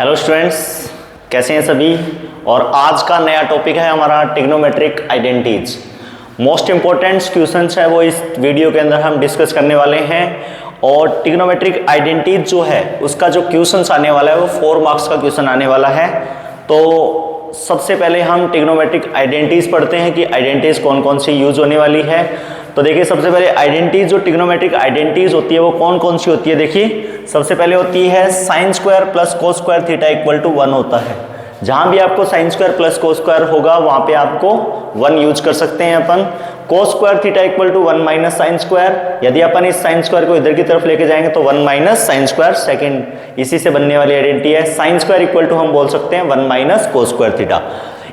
Hello students, कैसे हैं सभी। और आज का नया टॉपिक है हमारा trigonometric identities. Most important questions है वो इस वीडियो के अंदर हम डिस्कस करने वाले हैं। और ट्रिग्नोमेट्रिक आइडेंटिटीज जो है उसका जो क्वेश्चंस आने वाला है वो 4 मार्क्स का क्वेश्चन आने वाला है। तो सबसे पहले हम ट्रिग्नोमेट्रिक आइडेंटिटीज पढ़ते हैं कि आइडेंटिटीज कौन कौन सी यूज होने वाली है। तो देखिए, सबसे पहले आइडेंटिटीज जो ट्रिग्नोमेट्रिक आइडेंटिटीज होती है वो कौन कौन सी होती है। देखिए, सबसे पहले होती है sine square plus cos square theta equal to 1 होता है। जहां भी आपको sine square plus cos square होगा वहां पे आपको 1 यूज कर सकते हैं अपन। Cos square theta equal to 1 minus sine square, यदि अपन इस साइन स्क्वायर को इधर की तरफ लेके जाएंगे तो 1 माइनस साइन स्क्वायर सेकेंड, इसी से बनने वाली आइडेंटिटी है। साइन स्क्वायर इक्वल टू हम बोल सकते हैं 1 माइनस कोस स्क्वायर थीटा।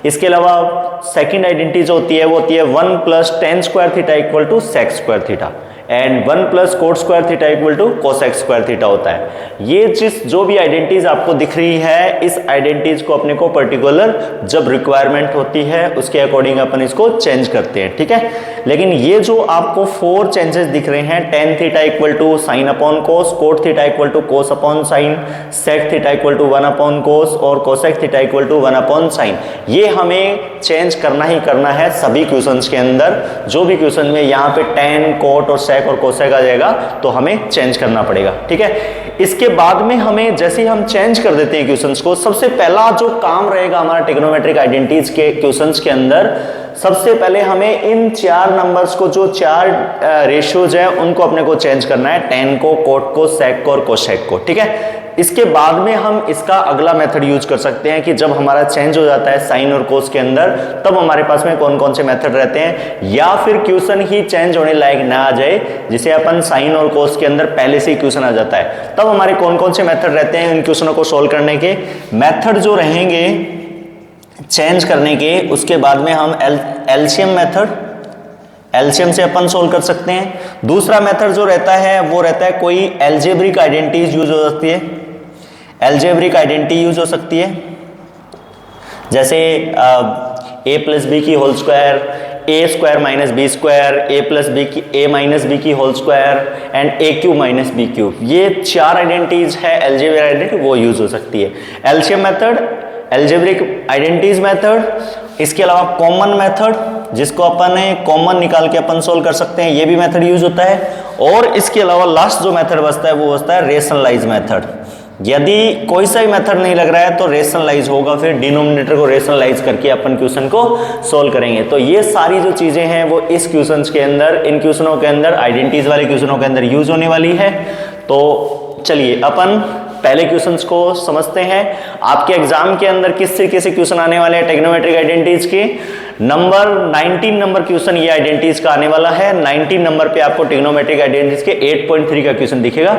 इसके अलावा सेकंड आइडेंटिटी जो होती है वो होती है 1 plus tan square theta equal to sec square theta and 1 plus cot square theta equal to cosec square theta होता है। ये चीज जो भी आइडेंटिटीज आपको दिख रही है, इस आइडेंटिटीज को अपने को पर्टिकुलर जब रिक्वायरमेंट होती है उसके अकॉर्डिंग अपन इसको चेंज करते हैं, ठीक है। लेकिन ये जो आपको 4 चेंजेस दिख रहे हैं, tan theta equal to sine upon cos, cot theta equal to cos upon sine, sec theta equal to 1 upon cos और cosec theta equal to 1 upon sine, ये हमें चेंज करना ही करना है सभी क्वेश्चंस के अंदर। जो भी क्वेश्चन में यहाँ पे टेन, कोट और सेक और कोसेक आ जाएगा तो हमें चेंज करना पड़ेगा, ठीक है। इसके बाद में हमें जैसे ही हम चेंज कर देते हैं क्वेश्चंस को, सबसे पहला जो काम रहेगा हमारा ट्रिग्नोमेट्रिक आइडेंटिटीज के क्वेश्चंस के अंदर, सबसे पहले हमें इन 4 नंबर्स को, जो 4 रेशियोज है उनको अपने को चेंज करना है, टेन को, कोट को, सेक को और कोसेक को, ठीक है। इसके बाद में हम इसका अगला मेथड यूज कर सकते हैं कि जब हमारा चेंज हो जाता है साइन और कोस के अंदर, तब हमारे पास में कौन कौन से मेथड रहते हैं। या फिर क्वेश्चन ही चेंज होने लायक ना आ जाए, जिसे अपन साइन और कोस के अंदर पहले से ही क्वेश्चन आ जाता है, तब हमारे कौन कौन से मेथड रहते हैं इन क्वेश्चनों को सोल्व करने के। मेथड जो रहेंगे चेंज करने के, उसके बाद में हम एलसीएम मेथड, एलसीएम से अपन सोल्व कर सकते हैं। दूसरा मेथड जो रहता है वो रहता है कोई एल्जेब्रिक आइडेंटिटीज यूज हो सकती है, एल्जेब्रिक आइडेंटिटी यूज हो सकती है, जैसे ए प्लस बी की whole square, a square minus b square, a plus b की ए माइनस बी की whole square and a cube minus b cube, ये 4 आइडेंटिटीज है एल्जेब्रिक आइडेंटिटी, वो यूज हो सकती है। LCM method, algebraic identities method, इसके अलावा कॉमन मेथड जिसको अपन कॉमन निकाल के अपन सोल्व कर सकते हैं, ये भी मेथड यूज होता है। और इसके अलावा लास्ट जो मेथड बचता है वो बचता है रेशनलाइज मेथड। यदि कोई सा भी मेथड नहीं लग रहा है तो रेशनलाइज होगा, फिर डिनोमिनेटर को रेशनलाइज करके अपन क्वेश्चन को सोल्व करेंगे। तो ये सारी जो चीजें हैं वो इस क्वेश्चन के अंदर, इन क्वेश्चनों के अंदर, आइडेंटिटीज वाले क्वेश्चनों के अंदर यूज होने वाली है। तो चलिए अपन पहले क्वेश्चंस को समझते हैं। आपके एग्जाम के अंदर किस तरीके से क्वेश्चन आने वाले हैं ट्रिग्नोमेट्रिक आइडेंटिटीज के। नंबर 19 नंबर क्वेश्चन ये आइडेंटिटीज का आने वाला है। 19 नंबर पे आपको ट्रिग्नोमेट्रिक आइडेंटिटीज के 8.3 का क्वेश्चन दिखेगा,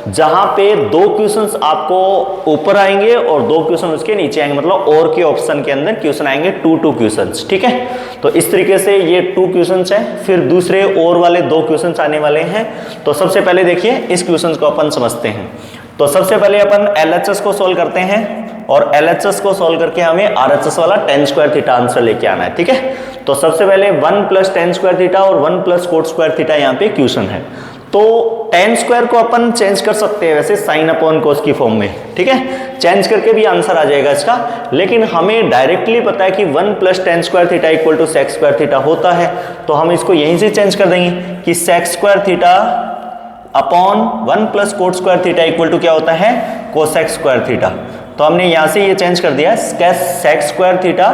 जहां पे 2 क्वेश्चंस आपको ऊपर आएंगे और 2 क्वेश्चन उसके नीचे आएंगे, मतलब और के ऑप्शन के अंदर क्वेश्चन आएंगे 2 क्वेश्चंस, ठीक है। तो इस तरीके से ये 2 क्वेश्चंस हैं, फिर दूसरे और वाले 2 क्वेश्चंस आने वाले हैं। तो सबसे पहले देखिए इस क्वेश्चन को अपन समझते हैं। तो सबसे पहले अपन एलएचएस को सोल्व करते हैं और एलएचएस को सोल्व करके हमें आरएचएस वाला टेन स्क्वायर थीटा आंसर लेके आना है, ठीक है। तो सबसे पहले 1 प्लस टेन स्क्वायर थीटा और 1 प्लस कोट स्क्वायर थीटा यहाँ पे क्वेश्चन है। तो टेन स्क्वायर को अपन चेंज कर सकते हैं वैसे साइन अपॉन कोस की फॉर्म में, ठीक है, चेंज करके भी आंसर आ जाएगा इसका। लेकिन हमें डायरेक्टली पता है कि 1 plus tan square theta equal to sec square theta होता है, तो हम इसको यहीं से चेंज कर देंगे कि sec square theta upon 1 plus cot square theta equal to क्या होता है, कोसेक स्क्वायर थीटा। तो हमने यहां से ये चेंज कर दिया sec square theta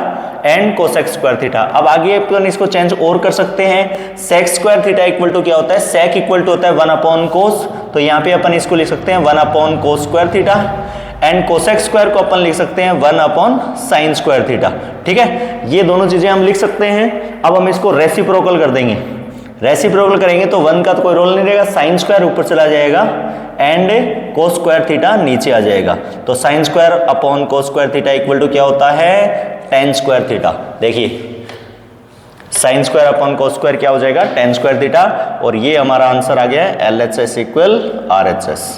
and cosec square theta. अब आगे अपन इसको चेंज और कर सकते हैं। Sec square theta equal to क्या होता है, सेक इक्वल टू होता है 1 अपॉन कोस, तो यहाँ पे अपन इसको लिख सकते हैं 1 upon cos square theta and cosec square को अपन लिख सकते हैं 1 अपॉन साइन स्क्वायर थीटा, ठीक है। ये दोनों चीजें हम लिख सकते हैं। अब हम इसको रेसिप्रोकल कर देंगे, रेसिप्रोकल करेंगे तो 1 का तो कोई रोल नहीं रहेगा, साइन स्क्वायर ऊपर चला जाएगा एंड कोस स्क्वायर थीटा नीचे आ जाएगा। तो sine square upon cos square theta equal to क्या होता है, टेन स्क्वायर थीटा। देखिए sine square upon cos square क्या हो जाएगा, टेन स्क्वायर थीटा। और ये हमारा आंसर आ गया है एलएचएस इक्वल आरएचएस।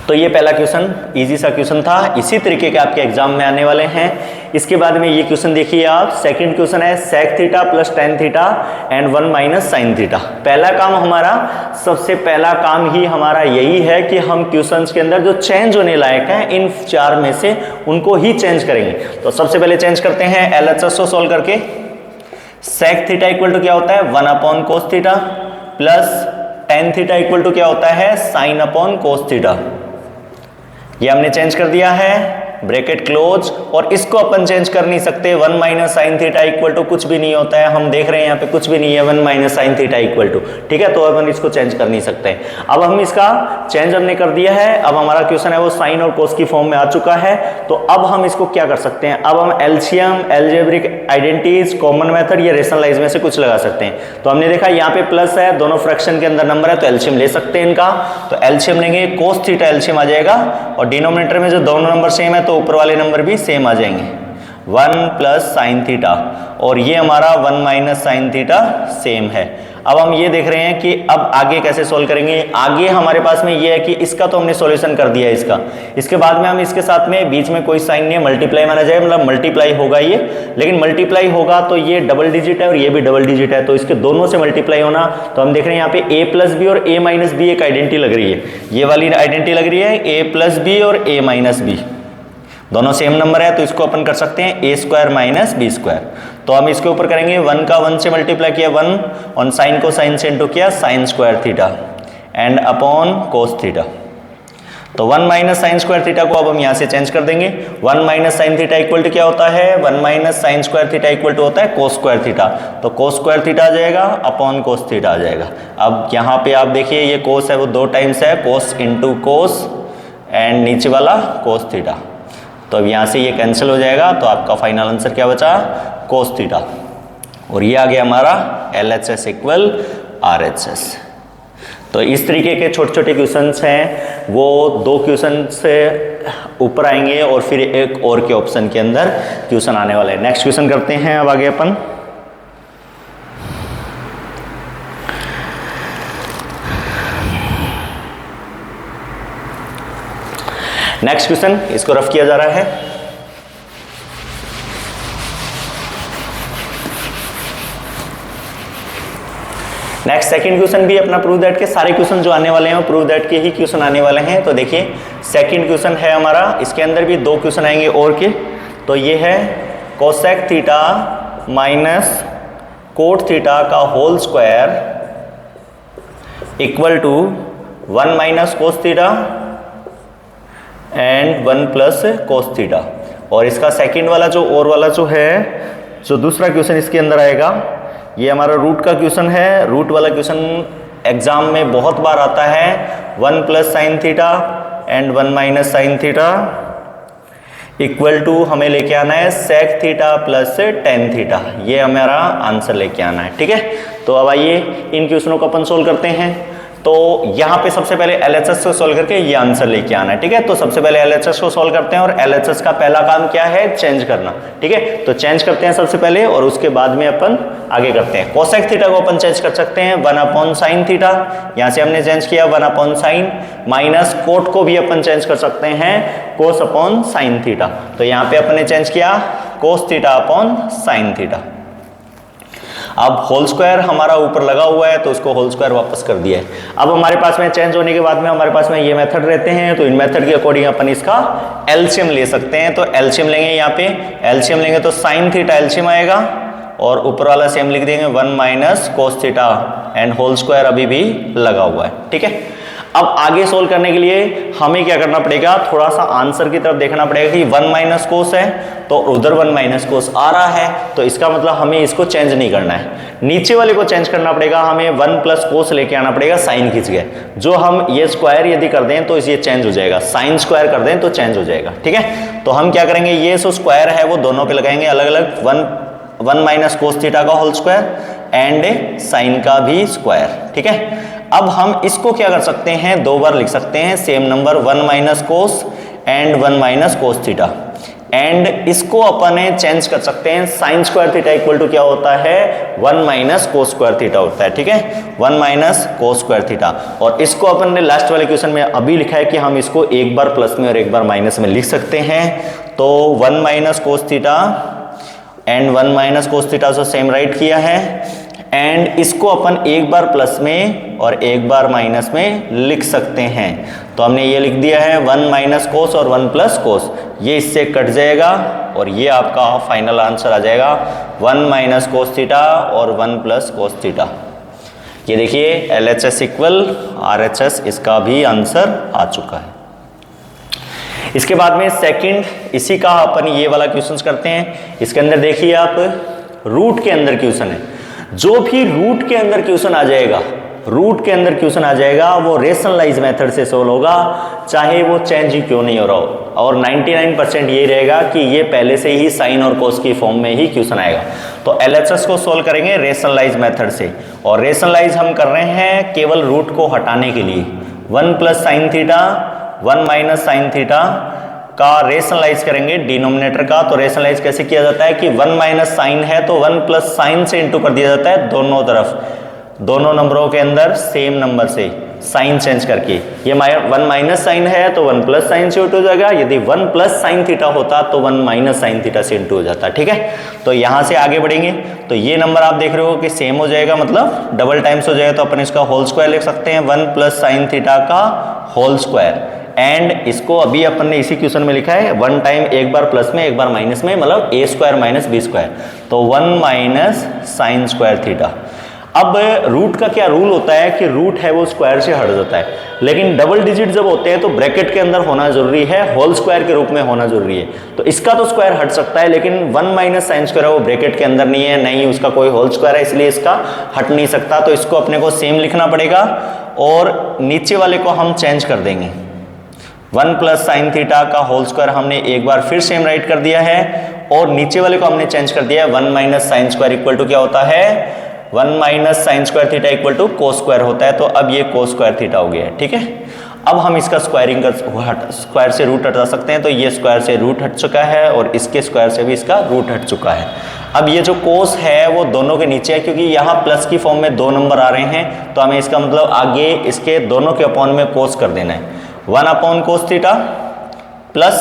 तो ये पहला क्वेश्चन इजी सा क्वेश्चन था, इसी तरीके के आपके एग्जाम में आने वाले हैं। इसके बाद में ये क्वेश्चन देखिए आप, सेकंड क्वेश्चन है sec theta plus tan theta and 1 minus sin theta. पहला काम हमारा, सबसे पहला काम ही हमारा यही है कि हम क्वेश्चंस के अंदर जो चेंज होने लायक है इन चार में से उनको ही चेंज करेंगे। तो सबसे पहले चेंज करते हैं LHS को सोल्व करके। sec थीटा इक्वल टू क्या होता है 1 upon cos theta plus tan theta equal to क्या होता है sin अपॉन कोस थीटा। ये हमने चेंज कर दिया है, ब्रैकेट क्लोज, और इसको अपन चेंज कर नहीं सकते। 1 minus sine theta equal to कुछ भी नहीं होता है, हम देख रहे हैं यहाँ पे कुछ भी नहीं है 1 minus sine theta equal to, ठीक है। तो अपन इसको चेंज कर नहीं सकते। अब हम इसका चेंज हमने कर दिया है। अब हमारा क्वेश्चन है वो साइन और कोस की फॉर्म में आ चुका है। तो अब हम इसको क्या कर सकते हैं, अब हम LCM, algebraic identities, common method या रेशनलाइज में से कुछ लगा सकते हैं। तो हमने देखा यहाँ पे प्लस है, दोनों फ्रैक्शन के अंदर नंबर है, तो एलसीएम ले सकते हैं इनका। तो एलसीएम लेंगे, कोस थीटा एलसीएम आ जाएगा, और डिनोमिनेटर में जो दोनों नंबर सेम है तो ऊपर वाले नंबर भी सेम आ जाएंगे, 1 प्लस साइन थीटा, और ये हमारा 1 माइनस साइन थीटा सेम है। अब हम ये देख रहे हैं कि अब आगे कैसे सोल्व करेंगे। आगे हमारे पास में ये है कि इसका तो हमने सॉल्यूशन कर दिया है इसका, इसके बाद में हम इसके साथ में बीच में कोई साइन नहीं है, मल्टीप्लाई माना जाएगा, मतलब मल्टीप्लाई होगा ये, लेकिन मल्टीप्लाई होगा तो ये डबल डिजिट है और ये भी डबल डिजिट है, तो इसके दोनों से मल्टीप्लाई होना। तो हम देख रहे हैं यहाँ पे a प्लस बी और a माइनस बी एक आइडेंटिटी लग रही है, ये वाली आइडेंटिटी लग रही है a प्लस बी और a माइनस बी, दोनों सेम नंबर है, तो इसको अपन कर सकते हैं a square minus b square. तो हम इसके ऊपर करेंगे 1 का 1 से मल्टीप्लाई किया 1, और साइन को साइन से इंटू किया sign square theta and upon cos theta. तो 1 माइनस साइन स्क्वायर थीटा को अब हम यहाँ से चेंज कर देंगे। 1 minus sine theta equal to क्या होता है 1 minus sine square theta equal to होता है कोस स्क्वायर थीटा, तो कोस स्क्वायर थीटा आ जाएगा अपॉन कोस थीटा आ जाएगा। अब यहाँ पे आप देखिए ये कोस है वो 2 टाइम्स है, कोस इंटू कोस एंड नीचे वाला कोस थीटा, तो अब यहाँ से ये कैंसिल हो जाएगा। तो आपका फाइनल आंसर क्या बचा कोस थीटा, और ये आ गया हमारा LHS इक्वल RHS। तो इस तरीके के छोटे छोटे क्वेश्चंस हैं, वो 2 क्वेश्चन से ऊपर आएंगे और फिर एक और के ऑप्शन के अंदर क्वेश्चन आने वाले हैं। नेक्स्ट क्वेश्चन करते हैं अब आगे अपन। नेक्स्ट क्वेश्चन, इसको रफ किया जा रहा है। नेक्स्ट सेकंड क्वेश्चन भी अपना प्रूव दैट के सारे क्वेश्चन जो आने वाले हैं वो प्रूव दैट के ही क्वेश्चन आने वाले हैं। तो देखिए सेकंड क्वेश्चन है हमारा, इसके अंदर भी 2 क्वेश्चन आएंगे और के। तो ये है cosec theta minus cot theta का whole square equal to 1 minus cos theta and 1 plus cos theta. और इसका सेकंड वाला जो और वाला जो है, जो दूसरा क्वेश्चन इसके अंदर आएगा, ये हमारा रूट का क्वेश्चन है। रूट वाला क्वेश्चन एग्जाम में बहुत बार आता है, 1 plus sine theta and 1 minus sine theta equal to हमें लेके आना है sec theta plus tan theta, ये हमारा आंसर लेके आना है, ठीक है। तो अब आइए इन क्वेश्चनों को अपन सोल्व करते हैं। तो यहाँ पे सबसे पहले LHS को सोल्व करके ये आंसर लेके आना है, ठीक है। तो सबसे पहले LHS को सोल्व करते हैं, और LHS का पहला काम क्या है चेंज करना, ठीक है। तो चेंज करते हैं सबसे पहले, और उसके बाद में अपन आगे करते हैं। कोसेक थीटा को अपन चेंज कर सकते हैं 1 अपॉन साइन थीटा, यहाँ से हमने चेंज किया 1 अपॉन साइन, माइनस कोट को भी अपन चेंज कर सकते हैं कोस अपॉन साइन थीटा। तो यहाँ पे अपन ने चेंज किया कोस थीटा अपॉन साइन थीटा। अब होल स्क्वायर हमारा ऊपर लगा हुआ है तो उसको होल स्क्वायर वापस कर दिया है। अब हमारे पास में चेंज होने के बाद में हमारे पास में ये मेथड रहते हैं, तो इन मेथड के अकॉर्डिंग अपन इसका एलसीएम ले सकते हैं। तो एलसीएम लेंगे, यहाँ पे एलसीएम लेंगे तो साइन थीटा एलसीएम आएगा, और ऊपर वाला सेम लिख देंगे 1 minus cos theta and whole square अभी भी लगा हुआ है, ठीक है। अब आगे सोल्व करने के लिए हमें क्या करना पड़ेगा, थोड़ा सा आंसर की तरफ देखना पड़ेगा कि 1 माइनस कोस है तो उधर 1 माइनस कोस आ रहा है, तो इसका मतलब हमें इसको चेंज नहीं करना है, नीचे वाले को चेंज करना पड़ेगा। हमें 1 प्लस कोस लेके आना पड़ेगा साइन खींच के, जो हम ये स्क्वायर यदि कर दें तो ये चेंज हो जाएगा, साइन स्क्वायर कर दें तो चेंज हो जाएगा, ठीक है। तो हम क्या करेंगे, ये जो स्क्वायर है वो दोनों पे लगाएंगे अलग अलग, 1 माइनस कोस थीटा का होल स्क्वायर एंड साइन का भी स्क्वायर, ठीक है। अब हम इसको क्या कर सकते हैं, 2 बार लिख सकते हैं same number 1 minus cos and 1 minus cos theta. And इसको अपन चेंज कर सकते हैं, sine square theta equal to क्या होता है 1 माइनस कोस स्क्वायर थीटा होता है, ठीक है 1 माइनस कोस स्क्वायर थीटा। और इसको अपन ने लास्ट वाले क्वेश्चन में अभी लिखा है कि हम इसको एक बार प्लस में और एक बार माइनस में लिख सकते हैं। तो 1 minus cos theta and 1 minus cos theta से सेम राइट किया है, एंड इसको अपन एक बार प्लस में और एक बार माइनस में लिख सकते हैं। तो हमने ये लिख दिया है 1 माइनस कोस और 1 प्लस कोस, ये इससे कट जाएगा और ये आपका फाइनल आंसर आ जाएगा 1 माइनस कोस थीटा और 1 प्लस कोस थीटा। ये देखिए LHS इक्वल RHS, इसका भी आंसर आ चुका है। इसके बाद में सेकंड, इसी का अपन ये वाला क्वेश्चन करते हैं। इसके अंदर देखिए आप रूट के अंदर क्वेश्चन है, जो भी रूट के अंदर क्वेश्चन आ जाएगा, रूट के अंदर क्वेश्चन आ जाएगा वो रेशनलाइज मेथड से सोल्व होगा, चाहे वो चेंज ही क्यों नहीं हो रहा हो। और 99% ये रहेगा कि ये पहले से ही साइन और कोस की फॉर्म में ही क्वेश्चन आएगा। तो LHS को सोल्व करेंगे रेशनलाइज मेथड से, और रेशनलाइज हम कर रहे हैं केवल रूट को हटाने के लिए। 1 plus sine theta 1 minus sine theta का रेशनलाइज करेंगे डिनोमिनेटर का। तो रेशनलाइज कैसे किया जाता है कि 1 माइनस साइन है तो 1 प्लस साइन से इंटू कर दिया जाता है दोनों तरफ, दोनों नंबरों के अंदर सेम नंबर से साइन चेंज करके। ये 1 माइनस साइन है तो 1 प्लस साइन से इंटू हो जाएगा, यदि 1 प्लस साइन थीटा होता तो 1 माइनस साइन थीटा से इंटू हो जाता, ठीक है। तो यहां से आगे बढ़ेंगे तो ये नंबर आप देख रहे हो कि सेम हो जाएगा, मतलब डबल टाइम्स हो जाएगा, तो अपन इसका होल स्क्वायर लिख सकते हैं 1 प्लस साइन थीटा का होल स्क्वायर। एंड इसको अभी अपन ने इसी क्वेश्चन में लिखा है 1 टाइम एक बार प्लस में एक बार माइनस में, मतलब a square minus b square, तो 1 माइनस साइन स्क्वायर थीटा। अब रूट का क्या रूल होता है कि रूट है वो स्क्वायर से हट जाता है, लेकिन डबल डिजिट जब होते हैं तो ब्रैकेट के अंदर होना जरूरी है, होल स्क्वायर के रूप में होना जरूरी है। तो इसका तो स्क्वायर हट सकता है, लेकिन 1 माइनस साइन स्क्वायर है वो ब्रैकेट के अंदर नहीं है, नहीं उसका कोई होल स्क्वायर है, इसलिए इसका हट नहीं सकता। तो इसको अपने को सेम लिखना पड़ेगा और नीचे वाले को हम चेंज कर देंगे। 1 प्लस साइन थीटा का होल स्क्वायर हमने एक बार फिर सेम राइट कर दिया है, और नीचे वाले को हमने चेंज कर दिया है 1 minus sine square equal to क्या होता है 1 minus sine square theta equal to cos square होता है। तो अब ये कोस स्क्वायर थीटा हो गया है, ठीक है। अब हम इसका स्क्वायरिंग कर स्क्वायर से रूट हटा सकते हैं, तो ये स्क्वायर से रूट हट चुका है और इसके स्क्वायर से भी इसका रूट हट चुका है। अब ये जो कोस है वो दोनों के नीचे है, क्योंकि यहाँ प्लस की फॉर्म में 2 नंबर आ रहे हैं, तो हमें इसका मतलब आगे इसके दोनों के अपॉन में कोस कर देना है। 1 upon cos theta plus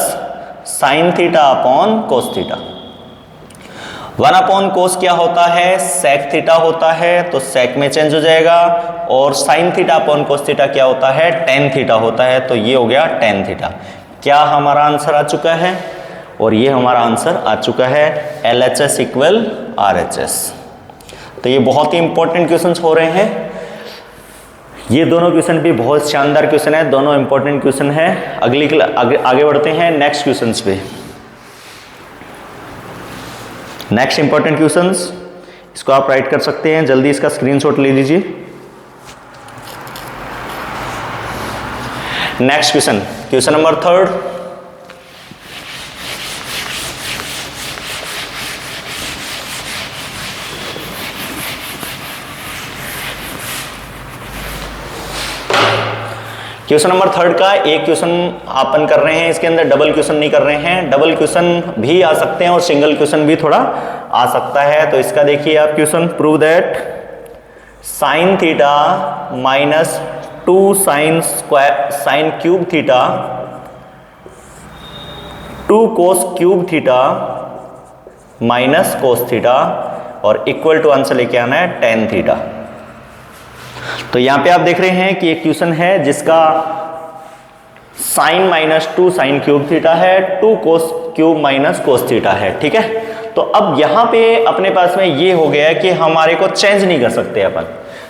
sine theta upon cos theta. 1 upon कोस क्या होता है सेक थीटा होता है, तो सेक में चेंज हो जाएगा, और sign theta upon cos theta क्या होता है टेन थीटा होता है, तो ये हो गया टेन थीटा। क्या हमारा आंसर आ चुका है, और ये हमारा आंसर आ चुका है LHS इक्वल RHS। तो ये बहुत ही इंपॉर्टेंट क्वेश्चंस हो रहे हैं, ये दोनों क्वेश्चन भी बहुत शानदार क्वेश्चन है, दोनों इंपॉर्टेंट क्वेश्चन है। आगे बढ़ते हैं नेक्स्ट क्वेश्चंस पे। नेक्स्ट इंपॉर्टेंट क्वेश्चंस, इसको आप राइट कर सकते हैं, जल्दी इसका स्क्रीनशॉट ले लीजिए। Next question, question number 3। Question number 3 का एक क्वेश्चन अपन कर रहे हैं, इसके अंदर डबल क्वेश्चन नहीं कर रहे हैं। डबल क्वेश्चन भी आ सकते हैं और सिंगल क्वेश्चन भी थोड़ा आ सकता है। तो इसका देखिए आप question, prove that sine theta minus 2 sine cube theta 2 cos cube theta minus cos theta और इक्वल टू आंसर लेके आना है टेन थीटा। तो यहां पे आप देख रहे हैं कि एक क्वेश्चन है जिसका sine minus 2 sine cube theta है, 2 cos cube minus cos theta है, ठीक है। तो अब यहां पे अपने पास में ये हो गया है कि हमारे को चेंज नहीं कर सकते अपन,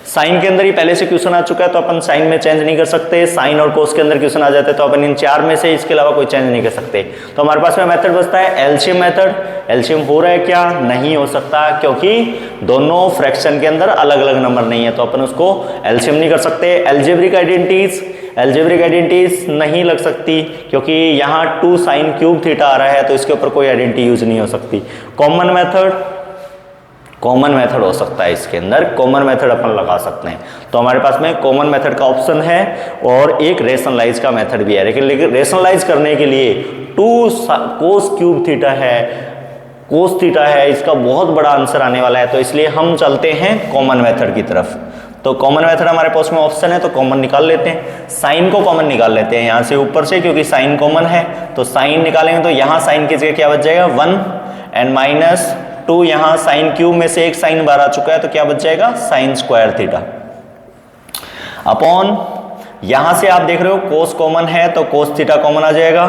साइन के अंदर ही पहले से क्वेश्चन आ चुका है तो अपन साइन में चेंज नहीं कर सकते, साइन और कोस के अंदर क्वेश्चन आ जाते हैं तो अपन इन 4 में से इसके अलावा कोई चेंज नहीं कर सकते। तो हमारे पास में मेथड बचता है एलसीएम मेथड। एलसीएम हो रहा है क्या, नहीं हो सकता, क्योंकि दोनों फ्रैक्शन के अंदर अलग अलग नंबर नहीं है, तो अपन उसको एलसीएम नहीं कर सकते। एल्जेब्रिक आइडेंटिटीज नहीं लग सकती, क्योंकि यहाँ 2 साइन क्यूब थीटा आ रहा है तो इसके ऊपर कोई आइडेंटिटी यूज नहीं हो सकती। कॉमन मेथड कॉमन मेथड हो सकता है, इसके अंदर कॉमन मेथड अपन लगा सकते हैं। तो हमारे पास में कॉमन मेथड का ऑप्शन है और एक रेशनलाइज का मेथड भी है, लेकिन रेशनलाइज करने के लिए 2 कोस क्यूब थीटा है, कोस थीटा है, इसका बहुत बड़ा आंसर आने वाला है, तो इसलिए हम चलते हैं कॉमन मेथड की तरफ। तो कॉमन मेथड हमारे पास में ऑप्शन है, तो कॉमन निकाल लेते हैं, साइन को कॉमन निकाल लेते हैं यहाँ से ऊपर से, क्योंकि साइन कॉमन है। तो साइन निकालेंगे तो यहाँ साइन की जगह क्या बच जाएगा 1 एंड -2, यहाँ साइन क्यूब में से एक साइन बाहर आ चुका है, तो क्या बच जाएगा साइन स्क्वायर थीटा अपॉन, यहां से आप देख रहे हो कोस कॉमन है तो कोस थीटा कॉमन आ जाएगा,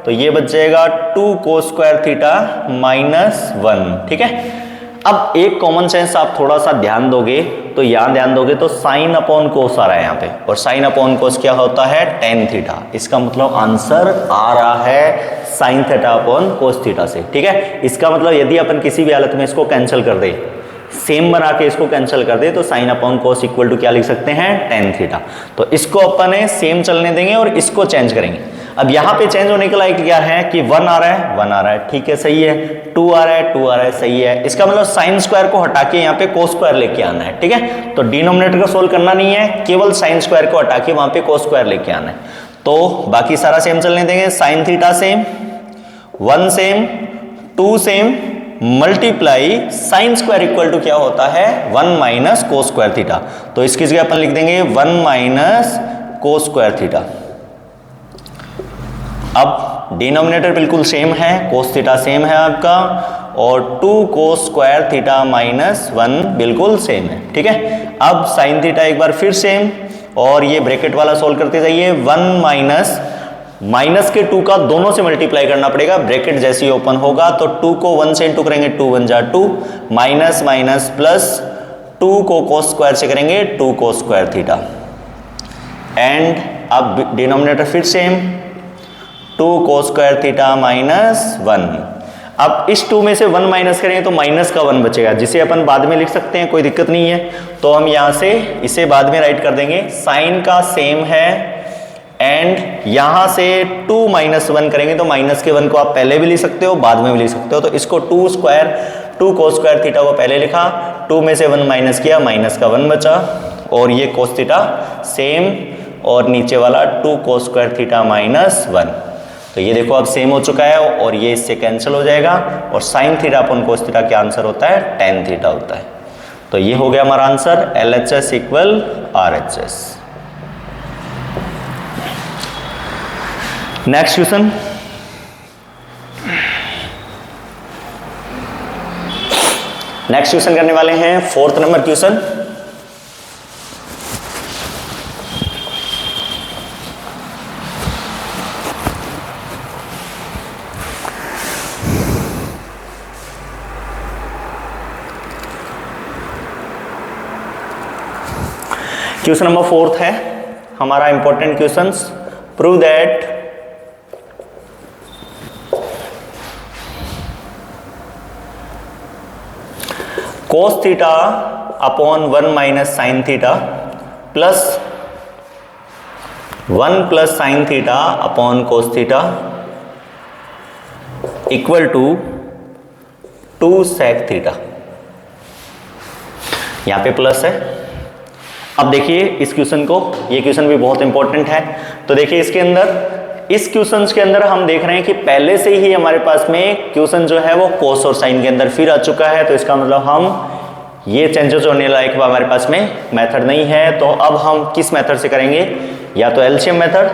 तो ये बच जाएगा 2 कोस स्क्वायर थीटा -1। ठीक है, अब एक कॉमन सेंस आप थोड़ा सा ध्यान दोगे तो यहां ध्यान दोगे तो साइन अपॉन कोस आ रहा है यहाँ पे, और साइन अपॉन कोस क्या होता है tan थीटा। इसका मतलब आंसर आ रहा है sign theta upon cos theta से। ठीक है, इसका मतलब यदि अपन किसी भी हालत में इसको कैंसिल कर दे, सेम बना के इसको कैंसिल कर दे, तो sine upon cos equal to क्या लिख सकते हैं tan थीटा। तो इसको अपन सेम चलने देंगे और इसको चेंज करेंगे। अब यहाँ पे चेंज होने के लायक क्या है कि 1 आ रहा है, 1 आ रहा है, ठीक है सही है, 2 आ रहा है, 2 आ रहा है, सही है। इसका मतलब साइन स्क्वायर को हटा के यहाँ पे कोस स्क्वायर लेके आना है। ठीक है, तो डिनोमिनेटर को सोल्व करना नहीं है, केवल साइन स्क्वायर को हटा के वहां पे कोस स्क्वायर लेके आना है। तो बाकी सारा सेम चलने देंगे, sine theta same, 1 same, 2 same, multiply sine square equal to क्या होता है 1 माइनस कोस स्क्वायर थीटा। तो इसकी जगह अपन लिख देंगे 1 माइनस कोस स्क्वायर थीटा। अब डिनोमिनेटर बिल्कुल सेम है, कोस थीटा सेम है आपका, और 2 कोस स्क्वायर थीटा -1 बिल्कुल सेम है। ठीक है, अब साइन थीटा एक बार फिर सेम, और ये ब्रैकेट वाला सोल्व करते जाइए, 1 माइनस के 2 का दोनों से मल्टीप्लाई करना पड़ेगा, ब्रैकेट जैसे ही ओपन होगा तो 2 को 1 से इंटू करेंगे, 2 1 जा 2, माइनस माइनस प्लस 2 को कोस स्क्वायर से करेंगे 2 कोस स्क्वायर थीटा, एंड अब डिनोमिनेटर फिर सेम 2 कोस स्क्वायर थीटा -1। अब इस 2 में से 1 माइनस करेंगे तो माइनस का 1 बचेगा, जिसे अपन बाद में लिख सकते हैं, कोई दिक्कत नहीं है। तो हम यहां से इसे बाद में राइट कर देंगे, साइन का सेम है, एंड यहां से 2 -1 करेंगे तो माइनस के 1 को आप पहले भी लिख सकते हो, बाद में भी लिख सकते हो। तो इसको 2 कोस स्क्वायर थीटा को पहले लिखा, 2 में से 1 माइनस किया, माइनस का 1 बचा, और ये कोस थीटा सेम, और नीचे वाला 2 कोस स्क्वायर थीटा -1। तो ये देखो अब सेम हो चुका है, और ये इससे कैंसिल हो जाएगा, और sign theta upon cos theta क्या आंसर होता है tan थीटा होता है। तो ये हो गया हमारा answer, LHS equal RHS। Next question, करने वाले हैं 4th number question. Question number 4th है हमारा important questions. Prove that cos theta upon 1 minus sine theta plus 1 plus sine theta upon cos theta equal to 2 sec theta. यहां पे plus है। अब देखिए इस क्वेश्चन को, ये क्वेश्चन भी बहुत इंपॉर्टेंट है। तो देखिए इसके अंदर, इस क्वेश्चन के अंदर हम देख रहे हैं कि पहले से ही हमारे पास में क्वेश्चन जो है वो कोस और साइन के अंदर फिर आ चुका है। तो इसका मतलब हम ये चेंजेस होने लायक हमारे पास में मेथड नहीं है। तो अब हम किस मेथड से करेंगे, या तो एलसीएम मेथड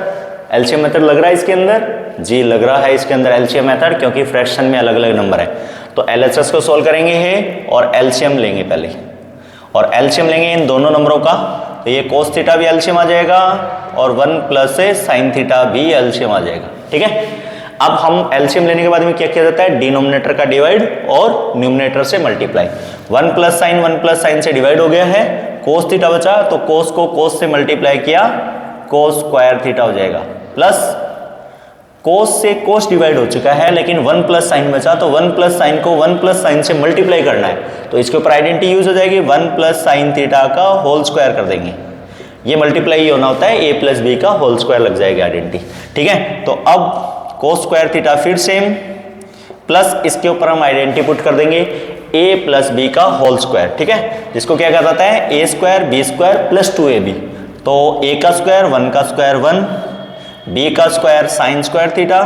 लग रहा है इसके अंदर, जी लग रहा है इसके अंदर एलसीएम मेथड, क्योंकि फ्रैक्शन में अलग अलग नंबर है। तो एलएचएस को सोल्व करेंगे है और एलसीएम लेंगे पहले, और एलसीएम लेंगे इन दोनों नंबरों का। तो ये कोस थीटा भी एलसीएम आ जाएगा और 1 प्लस से साइन थीटा भी एलसीएम आ जाएगा। ठीक है, अब हम एलसीएम लेने के बाद में क्या किया जाता है, डिनोमिनेटर का डिवाइड और न्यूमरेटर से मल्टीप्लाई। 1 प्लस साइन से डिवाइड हो गया है, कोस थीटा बचा तो कोस को कोस से मल्टीप्लाई किया, कोस स्क्वायर थीटा हो जाएगा, प्लस कोस से कोस डिवाइड हो चुका है लेकिन 1 प्लस साइन बचा, तो 1 प्लस साइन को 1 प्लस साइन से मल्टीप्लाई करना है। तो इसके ऊपर आइडेंटिटी यूज हो जाएगी, 1 प्लस साइन थीटा का होल स्क्वायर कर देंगे। ये मल्टीप्लाई होना होता है, a प्लस बी का होल स्क्वायर लग जाएगी आइडेंटिटी। ठीक है, तो अब कोस स्क्वायर थीटा फिर सेम, प्लस इसके ऊपर हम आइडेंटिटी पुट कर देंगे, ए प्लस बी का होल स्क्वायर, ठीक है, जिसको क्या कहा जाता है A square B square plus 2ab। तो ए का स्क्वायर 1 का स्क्वायर 1, बी का square sine square theta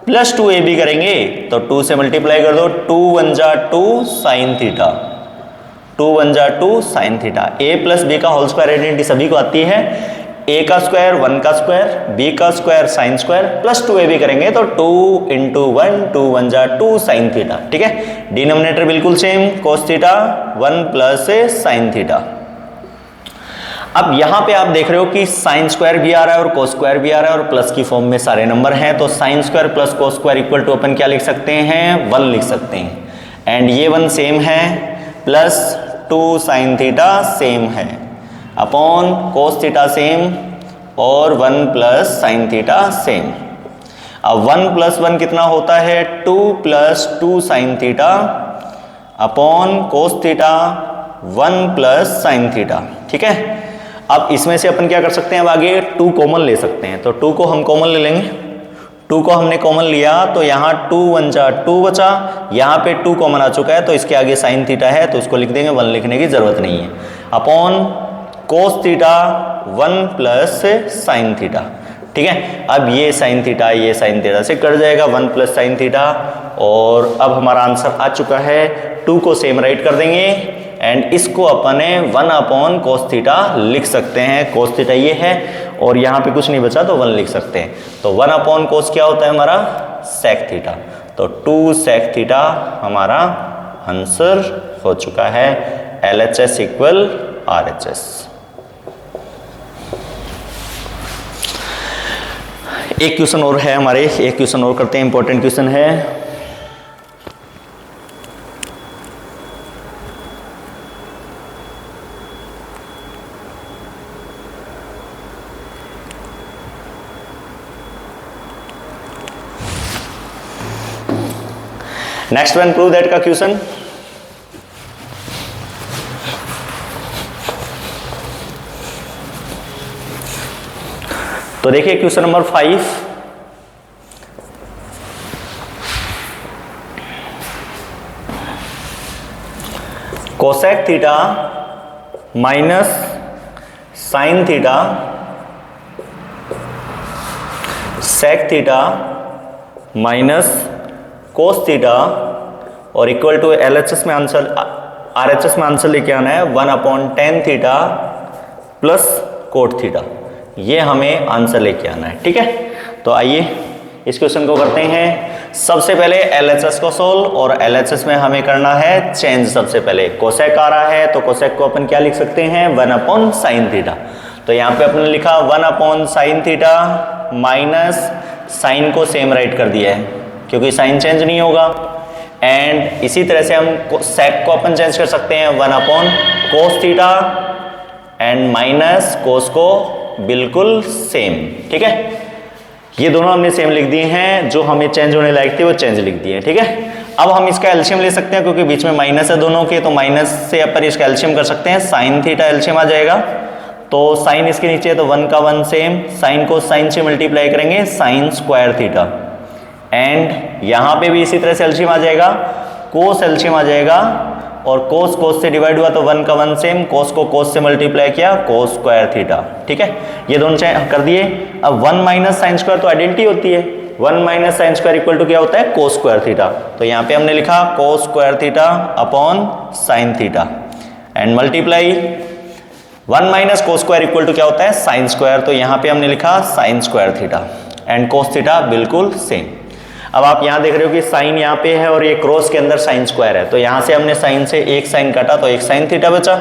plus 2ab करेंगे तो 2 से मल्टीप्लाई कर दो, 2 1 जा 2 साइन थीटा, 2 1 जा 2 साइन थीटा। ए प्लस बी का होल स्क्वायर आइडेंटिटी सभी को आती है, ए का स्क्वायर 1 का स्क्वायर, बी का square sine square plus 2ab करेंगे तो 2 इंटू 1, 2 1 जा 2 साइन थीटा, ठीक है। डिनोमिनेटर बिल्कुल same cos theta 1 plus sine theta. अब यहां पे आप देख रहे हो कि साइन स्क्वायर भी आ रहा है और कोस स्क्वायर भी आ रहा है और प्लस की फॉर्म में सारे नंबर हैं, तो sine square plus cos square equal to अपन क्या लिख सकते हैं 1 लिख सकते हैं, एंड ये 1 सेम है, प्लस 2 साइन थीटा सेम है, अपॉन कोस थीटा सेम और 1 प्लस साइन थीटा सेम। अब 1 प्लस 1 कितना होता है 2 plus 2 sign theta upon cos theta 1 plus sine theta, ठीक है। अब इसमें से अपन क्या कर सकते हैं, अब आगे 2 कॉमन ले सकते हैं, तो 2 को हम कॉमन ले लेंगे, 2 को हमने कॉमन लिया तो यहाँ 2 1 जा 2 बचा, यहाँ पे 2 कॉमन आ चुका है तो इसके आगे साइन थीटा है तो उसको लिख देंगे, 1 लिखने की जरूरत नहीं है, upon cos theta 1 plus sine theta, ठीक है। अब ये साइन थीटा से कट जाएगा 1 प्लस साइन थीटा, और अब हमारा आंसर आ चुका है। 2 को सेम राइट कर देंगे एंड इसको अपन 1 अपॉन कोस थीटा लिख सकते हैं, कोस थीटा ये है और यहाँ पे कुछ नहीं बचा तो 1 लिख सकते हैं, तो 1 अपॉन कोस क्या होता है हमारा सेक थीटा, तो 2 सेक थीटा हमारा आंसर हो चुका है। LHS equal RHS। एक क्वेश्चन और है हमारे, एक क्वेश्चन और करते हैं, इंपॉर्टेंट क्वेश्चन है। नेक्स्ट वन, प्रूव दैट का क्वेश्चन। तो देखिए question number 5, cosec theta minus sine theta sec theta minus cos theta और इक्वल टू LHS में आंसर, RHS में आंसर लेके आना है 1 upon tan theta plus cot theta, ये हमें आंसर लेके आना है, ठीक है। तो आइए इस क्वेश्चन को करते हैं। सबसे पहले LHS को सोल्व, और LHS में हमें करना है चेंज। सबसे पहले कोसेक आ रहा है तो कोसेक को अपन क्या लिख सकते हैं 1 अपॉन साइन थीटा, तो यहाँ पे अपन लिखा 1 upon sine theta minus sine को सेम राइट कर दिया है क्योंकि साइन चेंज नहीं होगा, एंड इसी तरह से हम सेक को अपन चेंज कर सकते हैं 1 upon cos theta and minus cos को बिल्कुल सेम, ठीक है। ये दोनों हमने सेम लिख दिए हैं, जो हमें चेंज होने लायक थे वो चेंज लिख दिए, ठीक है। अब हम इसका एलसीएम ले सकते हैं क्योंकि बीच में माइनस है दोनों के, तो माइनस से अपन इसका एलसीएम कर सकते हैं, साइन थीटा एलसीएम आ जाएगा, तो साइन इसके नीचे है तो 1 का 1 सेम, साइन को साइन से मल्टीप्लाई करेंगे साइन स्क्वायर थीटा, एंड यहाँ पे भी इसी तरह से एलसीएम आ जाएगा, कोस एलसीएम आ जाएगा, और कोस कोस से डिवाइड हुआ तो 1 का 1 सेम, कोस को कोस से मल्टीप्लाई किया कोस स्क्वायर थीटा, ठीक है। ये दोनों कर दिए। अब 1 माइनस साइन स्क्वायर तो आइडेंटिटी होती है, 1 minus sine square equal to क्या होता है कोस स्क्वायर थीटा, तो यहाँ पे हमने लिखा cos square theta upon sine theta and multiply 1 minus cos square equal to क्या होता है साइन स्क्वायर, तो यहाँ पे हमने लिखा sign square theta and cos theta बिल्कुल सेम। अब आप यहाँ देख रहे हो कि साइन यहाँ पे है और ये क्रॉस के अंदर साइन स्क्वायर है, तो यहाँ से हमने साइन से एक साइन काटा तो एक साइन थीटा बचा,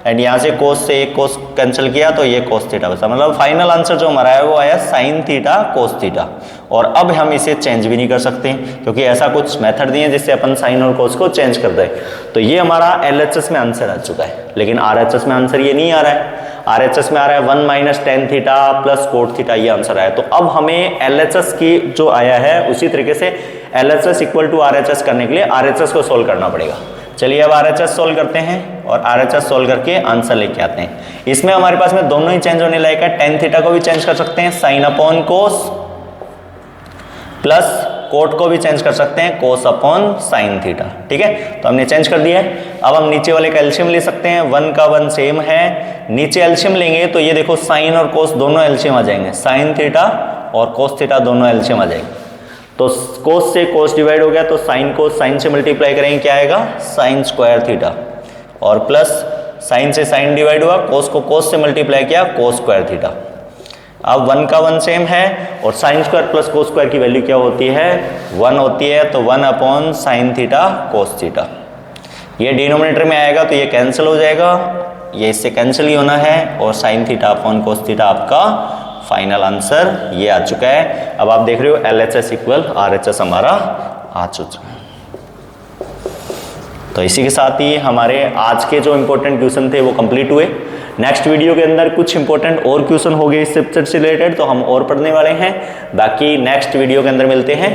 एंड यहाँ से कोस से एक कोस कैंसिल किया तो ये कोस थीटा बचा, मतलब फाइनल आंसर जो हमारा है वो आया साइन थीटा कोस थीटा। और अब हम इसे चेंज भी नहीं कर सकते क्योंकि ऐसा कुछ मेथड नहीं है जिससे अपन साइन और कोस को चेंज कर दें, तो ये हमारा LHS में आंसर आ चुका है, लेकिन RHS में आंसर ये नहीं आ रहा है। RHS में आ रहा है 1 minus ten theta plus cot theta, ये आंसर आया। तो अब हमें LHS की जो आया है उसी तरीके से LHS इक्वल टू RHS करने के लिए RHS को सोल्व करना पड़ेगा। चलिए अब RHS सोल्व करते हैं और RHS सोल्व करके आंसर लेके आते हैं। इसमें हमारे पास में दोनों ही चेंज होने लायक है, टेन थीटा को भी चेंज कर सकते हैं साइन अपॉन कोस प्लस कोट को भी चेंज कर सकते हैं कोस अपॉन साइन थीटा। ठीक है, तो हमने चेंज कर दिया है। अब हम नीचे वाले का एलसीएम ले सकते हैं, 1 का 1 सेम है, नीचे एलसीएम लेंगे तो ये देखो साइन और कोस दोनों एलसीएम आ जाएंगे, साइन थीटा और कोस थीटा दोनों एलसीएम आ जाएंगे। तो कोस से कोस डिवाइड हो गया तो साइन को साइन से मल्टीप्लाई करेंगे, क्या आएगा साइन स्क्वायर थीटा, और प्लस साइन से साइन डिवाइड हुआ, कोस को कोस से मल्टीप्लाई किया कोस स्क्वायर थीटा। अब 1 का 1 सेम है और sign square plus cos square की वैल्यू क्या होती है 1 होती है, तो 1 upon sine theta cos theta. ये डिनोमिनेटर में आएगा तो ये कैंसिल हो जाएगा, ये इससे कैंसिल ही होना है, और sign theta upon cos theta आपका फाइनल आंसर ये आ चुका है। अब आप देख रहे हो LHS इक्वल RHS हमारा आ चुका है। तो इसी के साथ ही हमारे आज के जो इंपॉर्टेंट क्वेश्चन थे वो कंप्लीट हुए। नेक्स्ट वीडियो के अंदर कुछ इंपॉर्टेंट और क्वेश्चन हो गए इस सब्जेक्ट से रिलेटेड, तो हम और पढ़ने वाले हैं। बाकी नेक्स्ट वीडियो के अंदर मिलते हैं।